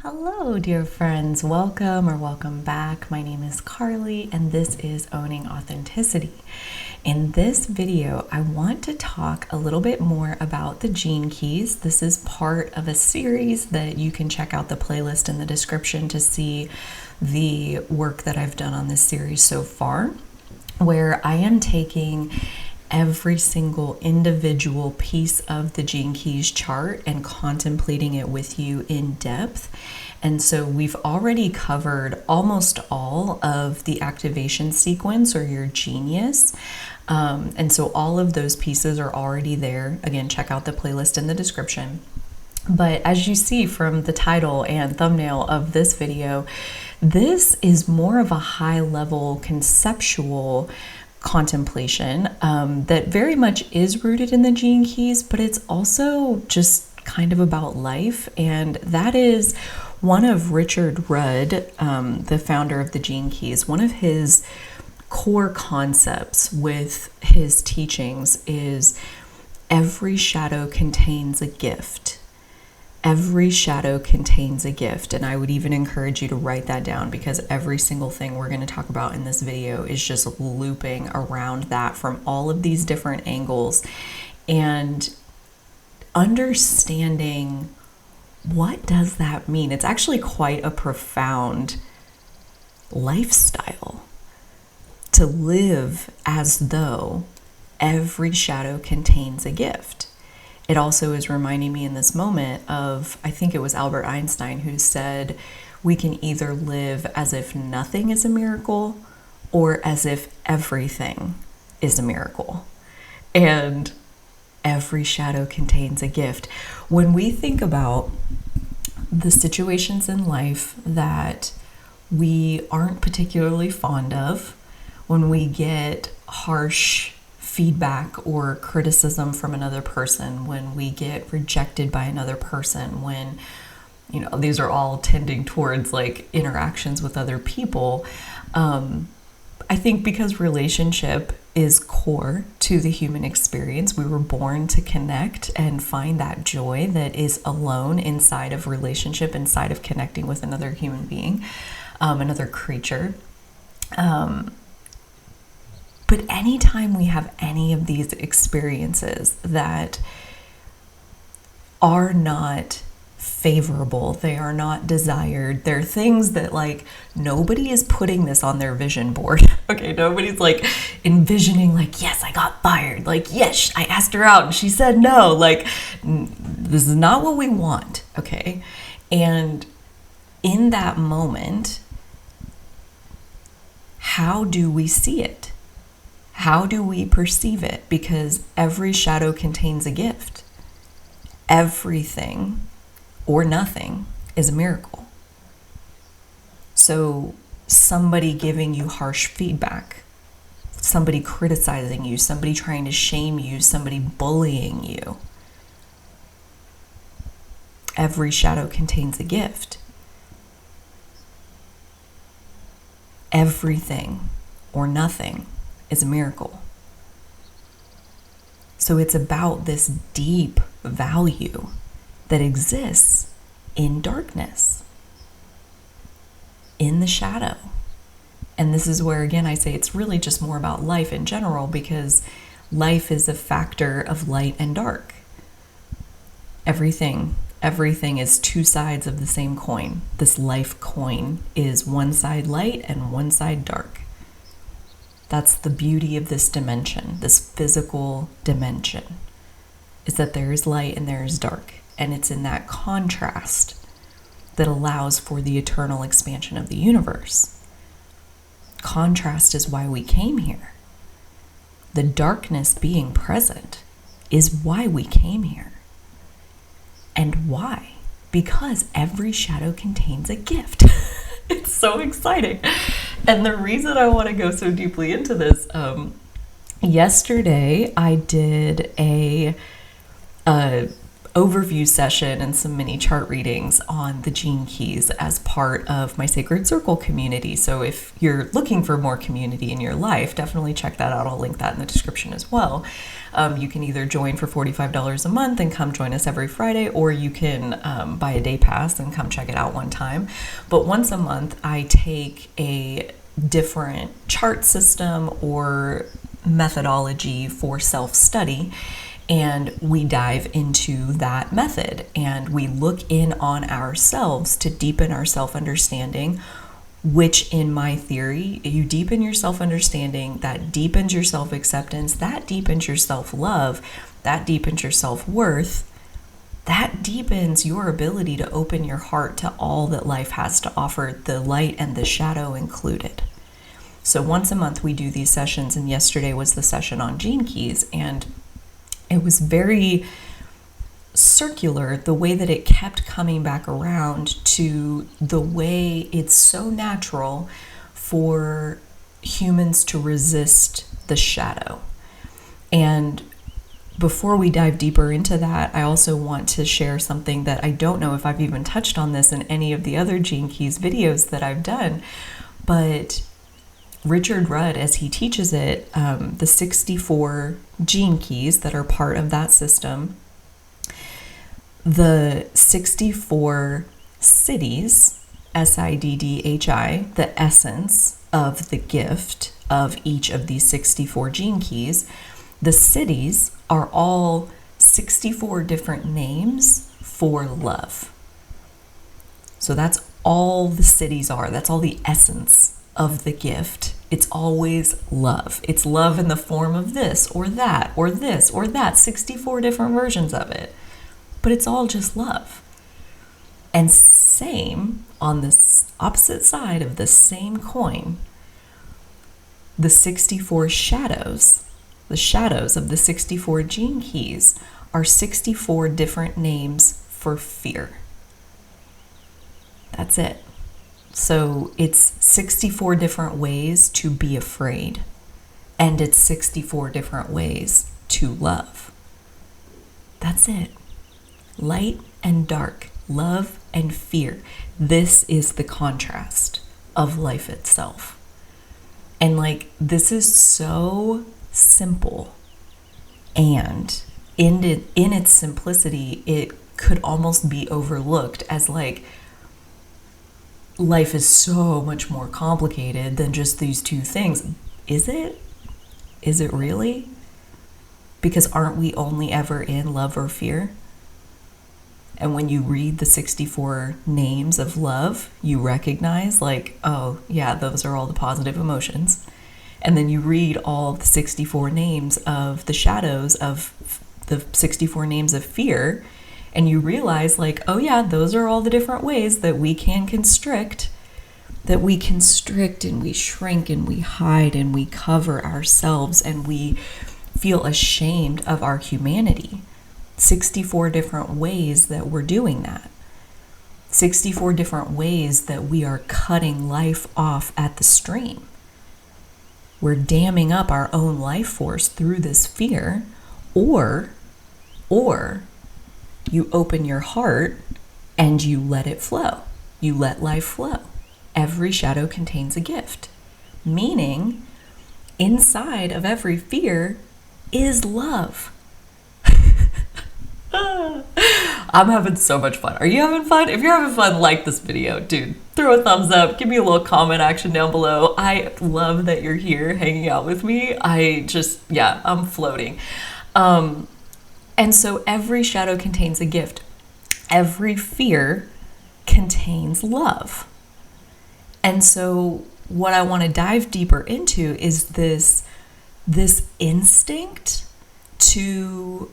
Hello, dear friends. Welcome back. My name is Carly, and this is Owning Authenticity. In this video, I want to talk a little bit more about the gene keys. This is part of a series that you can check out the playlist in the description to see the work that I've done on this series so far, where I am taking every single individual piece of the Gene Keys chart and contemplating it with you in depth. And so we've already covered almost all of the activation sequence or your genius. And so all of those pieces are already there. Again, check out the playlist in the description. But as you see from the title and thumbnail of this video, this is more of a high-level conceptual contemplation that very much is rooted in the Gene Keys, but it's also just kind of about life. And that is one of Richard Rudd, the founder of the Gene Keys. One of his core concepts with his teachings is every shadow contains a gift. Every shadow contains a gift. And I would even encourage you to write that down, because every single thing we're going to talk about in this video is just looping around that from all of these different angles, and understanding what does that mean. It's actually quite a profound lifestyle to live as though every shadow contains a gift. It also is reminding me in this moment of, I think it was Albert Einstein who said, we can either live as if nothing is a miracle or as if everything is a miracle. And every shadow contains a gift. When we think about the situations in life that we aren't particularly fond of, when we get harsh feedback or criticism from another person, when we get rejected by another person, when, these are all tending towards like interactions with other people. I think because relationship is core to the human experience, we were born to connect and find that joy that is alone inside of relationship, inside of connecting with another human being, another creature. But anytime we have any of these experiences that are not favorable, they are not desired, they're things that like nobody is putting this on their vision board. Okay, nobody's like envisioning like, yes, I got fired. Like, yes, I asked her out and she said no. Like, this is not what we want. Okay. And in that moment, how do we see it? How do we perceive it? Because every shadow contains a gift. Everything or nothing is a miracle. So somebody giving you harsh feedback, somebody criticizing you, somebody trying to shame you, somebody bullying you, every shadow contains a gift. Everything or nothing is a miracle. So it's about this deep value that exists in darkness, in the shadow. And this is where, again, I say it's really just more about life in general, because life is a factor of light and dark. Everything is two sides of the same coin. This life coin is one side light and one side dark. That's the beauty of this dimension, this physical dimension, is that there is light and there is dark. And it's in that contrast that allows for the eternal expansion of the universe. Contrast is why we came here. The darkness being present is why we came here. And why? Because every shadow contains a gift. It's so exciting. And the reason I want to go so deeply into this, yesterday I did a overview session and some mini chart readings on the gene keys as part of my Sacred Circle community. So if you're looking for more community in your life, definitely check that out. I'll link that in the description as well. You can either join for $45 a month and come join us every Friday, or you can buy a day pass and come check it out one time. But once a month, I take a different chart system or methodology for self-study, and we dive into that method and we look in on ourselves to deepen our self-understanding, which in my theory, you deepen your self-understanding, that deepens your self-acceptance, that deepens your self-love, that deepens your self-worth, that deepens your ability to open your heart to all that life has to offer, the light and the shadow included. So once a month we do these sessions, and yesterday was the session on gene keys, and it was very circular, the way that it kept coming back around to the way it's so natural for humans to resist the shadow. And before we dive deeper into that, I also want to share something that I don't know if I've even touched on this in any of the other Gene Keys videos that I've done, but Richard Rudd, as he teaches it, the 64 gene keys that are part of that system, the 64 siddhis, S-I-D-D-H-I, the essence of the gift of each of these 64 gene keys, the siddhis are all 64 different names for love. So that's all the siddhis are. That's all the essence of the gift. It's always love. It's love in the form of this or that or this or that, 64 different versions of it. But it's all just love. And same on this opposite side of the same coin, the 64 shadows, the shadows of the 64 gene keys are 64 different names for fear. That's it. So it's 64 different ways to be afraid, and it's 64 different ways to love. That's it. Light and dark, love and fear. This is the contrast of life itself. And this is so simple, and in its simplicity, it could almost be overlooked as life is so much more complicated than just these two things. Is it? Is it really? Because aren't we only ever in love or fear? And when you read the 64 names of love, you recognize oh yeah, those are all the positive emotions. And then you read all the 64 names of the shadows of the 64 names of fear, and you realize oh yeah, those are all the different ways that we can constrict, and we shrink and we hide and we cover ourselves and we feel ashamed of our humanity. 64 different ways that we're doing that. 64 different ways that we are cutting life off at the stream. We're damming up our own life force through this fear, or you open your heart and you let it flow. You let life flow. Every shadow contains a gift, meaning inside of every fear is love. I'm having so much fun. Are you having fun? If you're having fun, like this video. Dude, throw a thumbs up. Give me a little comment action down below. I love that you're here hanging out with me. I'm floating. And so every shadow contains a gift. Every fear contains love. And so what I want to dive deeper into is this instinct to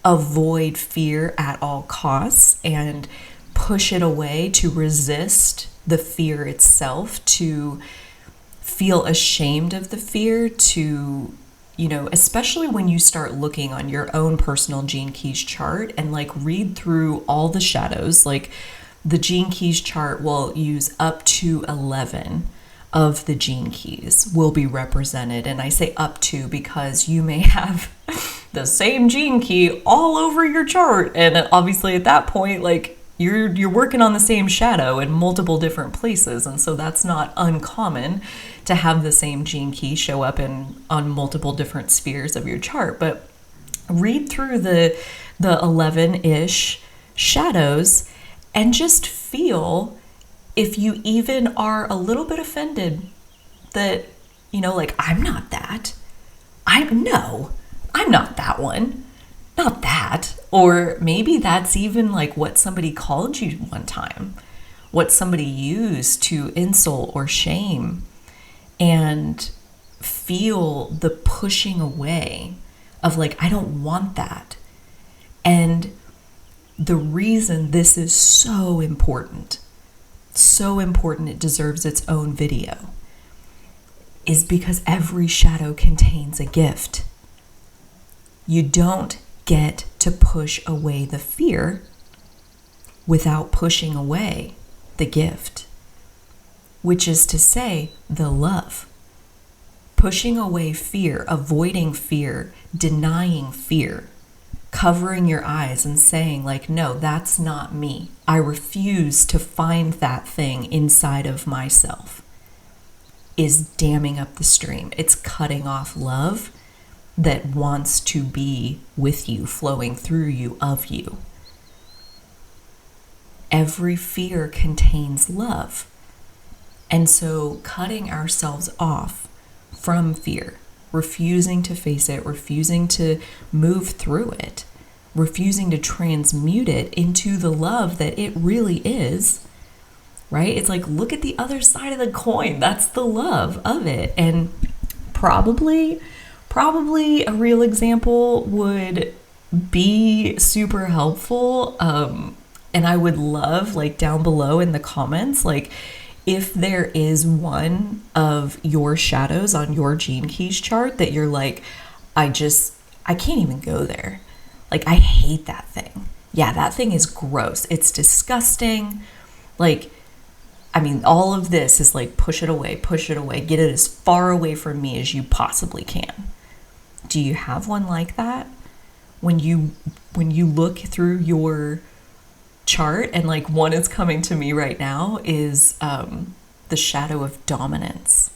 avoid fear at all costs and push it away, to resist the fear itself, to feel ashamed of the fear, to, especially when you start looking on your own personal Gene Keys chart and read through all the shadows. The Gene Keys chart will use up to 11 of the Gene Keys will be represented. And I say up to because you may have the same gene key all over your chart. And obviously at that point, like, you're working on the same shadow in multiple different places, and so that's not uncommon to have the same gene key show up on multiple different spheres of your chart. But read through the 11-ish shadows and just feel if you even are a little bit offended that, like, I'm not that. I'm not that one. Not that. Or maybe that's even like what somebody called you one time, what somebody used to insult or shame, and feel the pushing away of like, I don't want that. And the reason this is so important it deserves its own video, is because every shadow contains a gift. You don't get to push away the fear without pushing away the gift, which is to say, the love. Pushing away fear, avoiding fear, denying fear, covering your eyes and saying like, no, that's not me. I refuse to find that thing inside of myself, is damming up the stream. It's cutting off love that wants to be with you, flowing through you, of you. Every fear contains love. And so cutting ourselves off from fear, refusing to face it, refusing to move through it, refusing to transmute it into the love that it really is, right? It's like, look at the other side of the coin. That's the love of it. And probably a real example would be super helpful. And I would love, like, down below in the comments, like, if there is one of your shadows on your gene keys chart that you're like, I can't even go there. Like, I hate that thing. Yeah, that thing is gross. It's disgusting. Like, I mean, all of this is like, push it away, get it as far away from me as you possibly can. Do you have one like that? When you look through your chart, and like, one is coming to me right now is the shadow of dominance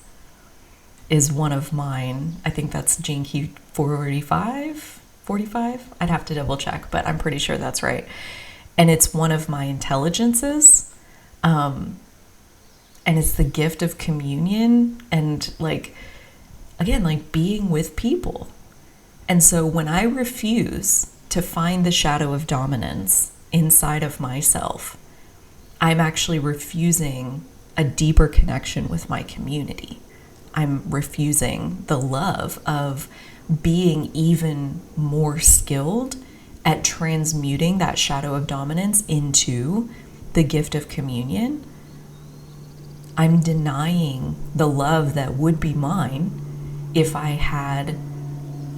is one of mine. I think that's gene key 45. I'd have to double check, but I'm pretty sure that's right. And it's one of my intelligences. And it's the gift of communion and, like, again, like, being with people. And so when I refuse to find the shadow of dominance inside of myself, I'm actually refusing a deeper connection with my community. I'm refusing the love of being even more skilled at transmuting that shadow of dominance into the gift of communion. I'm denying the love that would be mine if I had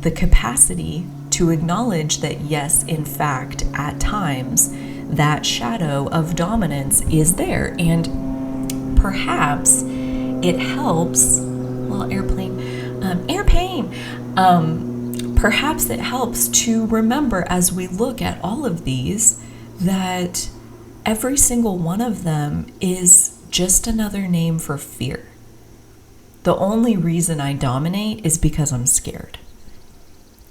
the capacity to acknowledge that, yes, in fact, at times, that shadow of dominance is there. And perhaps it helps, perhaps it helps to remember as we look at all of these that every single one of them is just another name for fear. The only reason I dominate is because I'm scared,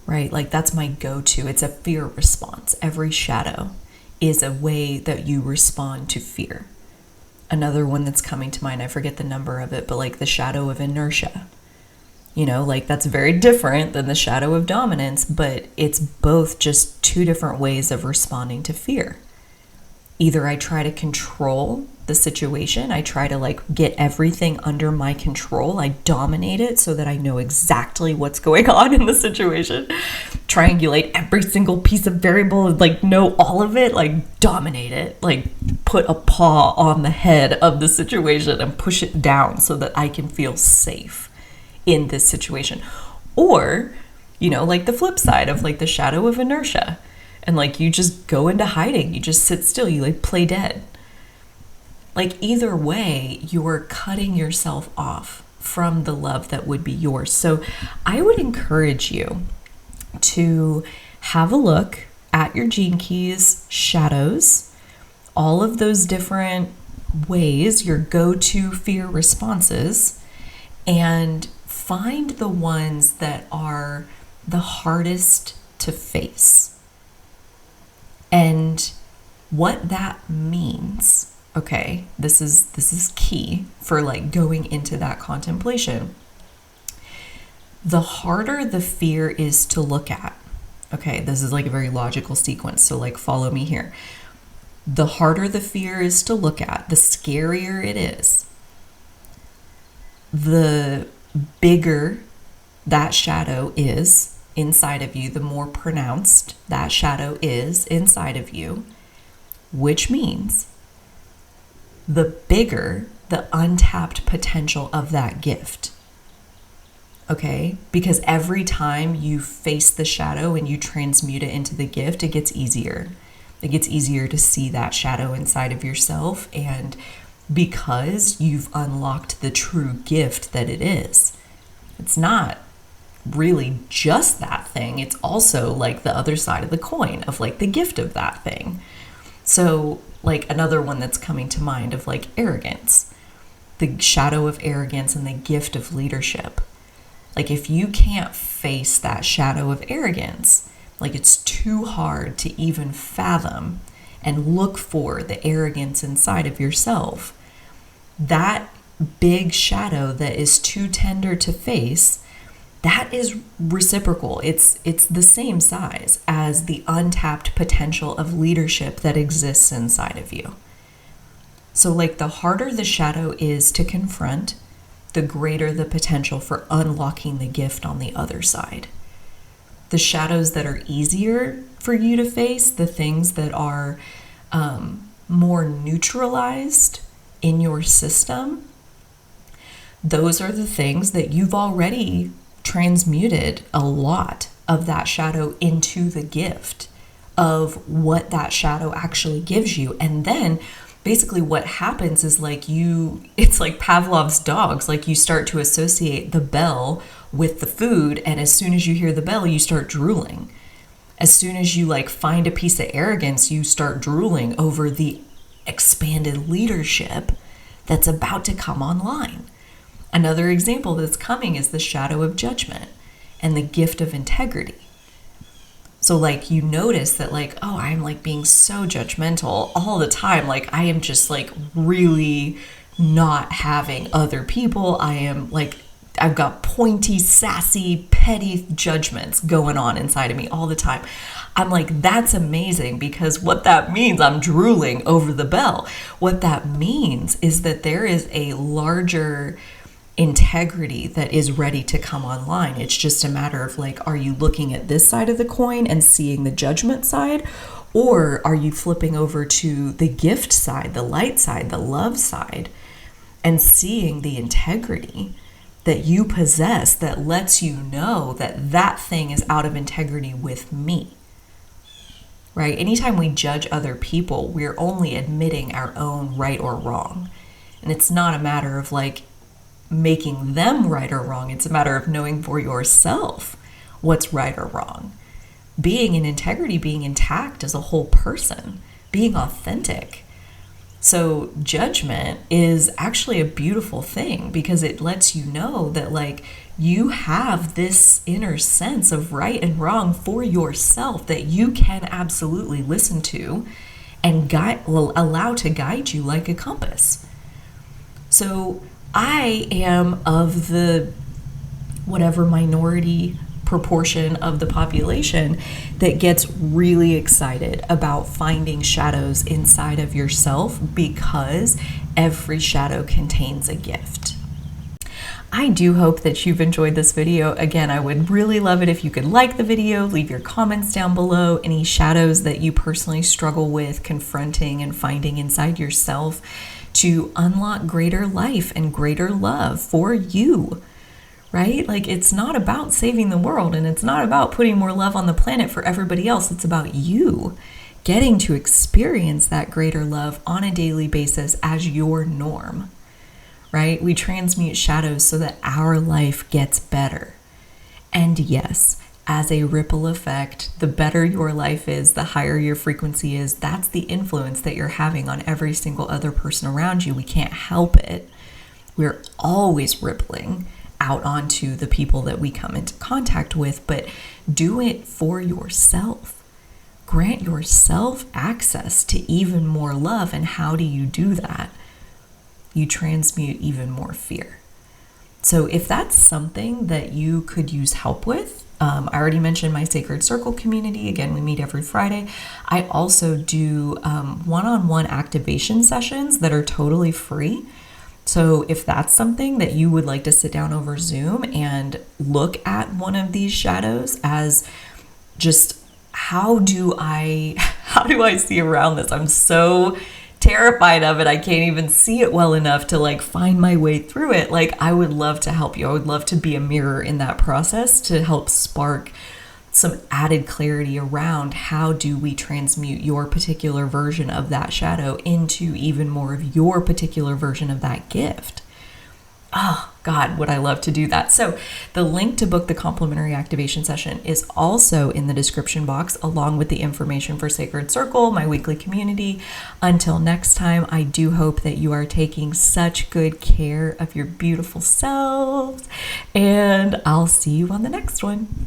right? Like, that's my go-to. It's a fear response. Every shadow is a way that you respond to fear. Another one that's coming to mind, I forget the number of it, but like the shadow of inertia. Like, that's very different than the shadow of dominance, but it's both just two different ways of responding to fear. Either I try to control the situation, I try to, like, get everything under my control, I dominate it so that I know exactly what's going on in the situation, triangulate every single piece of variable, like, know all of it, like, dominate it, like, put a paw on the head of the situation and push it down so that I can feel safe in this situation. Or, like the flip side of, like, the shadow of inertia. And, like, you just go into hiding. You just sit still. You, like, play dead. Like, either way, you're cutting yourself off from the love that would be yours. So I would encourage you to have a look at your gene keys, shadows, all of those different ways, your go-to fear responses, and find the ones that are the hardest to face. And what that means, okay, this is key for like going into that contemplation. The harder the fear is to look at, okay, this is like a very logical sequence, so like follow me here. The harder the fear is to look at, the scarier it is, the bigger that shadow is inside of you, the more pronounced that shadow is inside of you, which means the bigger the untapped potential of that gift. Okay? Because every time you face the shadow and you transmute it into the gift, it gets easier. It gets easier to see that shadow inside of yourself, and because you've unlocked the true gift that it is. It's not really just that thing. It's also like the other side of the coin of like the gift of that thing. So like another one that's coming to mind of like arrogance, the shadow of arrogance and the gift of leadership. Like if you can't face that shadow of arrogance, like it's too hard to even fathom and look for the arrogance inside of yourself. That big shadow that is too tender to face, that is reciprocal. It's the same size as the untapped potential of leadership that exists inside of you. So like the harder the shadow is to confront, the greater the potential for unlocking the gift on the other side. The shadows that are easier for you to face, the things that are more neutralized in your system, those are the things that you've already transmuted a lot of that shadow into the gift of what that shadow actually gives you. And then basically what happens is like it's like Pavlov's dogs, like you start to associate the bell with the food, and as soon as you hear the bell, you start drooling. As soon as you like find a piece of arrogance, you start drooling over the expanded leadership that's about to come online. Another example that's coming is the shadow of judgment and the gift of integrity. So like you notice that like, oh, I'm like being so judgmental all the time. Like I am just like really not having other people. I am like, I've got pointy, sassy, petty judgments going on inside of me all the time. I'm like, that's amazing, because what that means, I'm drooling over the bell. What that means is that there is a larger integrity that is ready to come online. It's just a matter of like, are you looking at this side of the coin and seeing the judgment side? Or are you flipping over to the gift side, the light side, the love side, and seeing the integrity that you possess that lets you know that that thing is out of integrity with me, right? Anytime we judge other people, we're only admitting our own right or wrong. And it's not a matter of like making them right or wrong. It's a matter of knowing for yourself what's right or wrong. Being in integrity, being intact as a whole person, being authentic. So judgment is actually a beautiful thing, because it lets you know that like you have this inner sense of right and wrong for yourself that you can absolutely listen to and allow to guide you like a compass. So I am of the whatever minority proportion of the population that gets really excited about finding shadows inside of yourself, because every shadow contains a gift. I do hope that you've enjoyed this video. Again, I would really love it if you could like the video, leave your comments down below, any shadows that you personally struggle with confronting and finding inside yourself to unlock greater life and greater love for you. Right? Like it's not about saving the world, and it's not about putting more love on the planet for everybody else. It's about you getting to experience that greater love on a daily basis as your norm, right? We transmute shadows so that our life gets better. And yes, as a ripple effect. The better your life is, the higher your frequency is. That's the influence that you're having on every single other person around you. We can't help it. We're always rippling out onto the people that we come into contact with, but do it for yourself. Grant yourself access to even more love. And how do you do that? You transmute even more fear. So if that's something that you could use help with, I already mentioned my Sacred Circle community. Again, we meet every Friday. I also do one-on-one activation sessions that are totally free. So if that's something that you would like to sit down over Zoom and look at one of these shadows as just how do I see around this? I'm so terrified of it. I can't even see it well enough to like find my way through it. Like, I would love to help you. I would love to be a mirror in that process to help spark some added clarity around how do we transmute your particular version of that shadow into even more of your particular version of that gift. Oh, God, would I love to do that. So the link to book the complimentary activation session is also in the description box, along with the information for Sacred Circle, my weekly community. Until next time, I do hope that you are taking such good care of your beautiful selves, and I'll see you on the next one.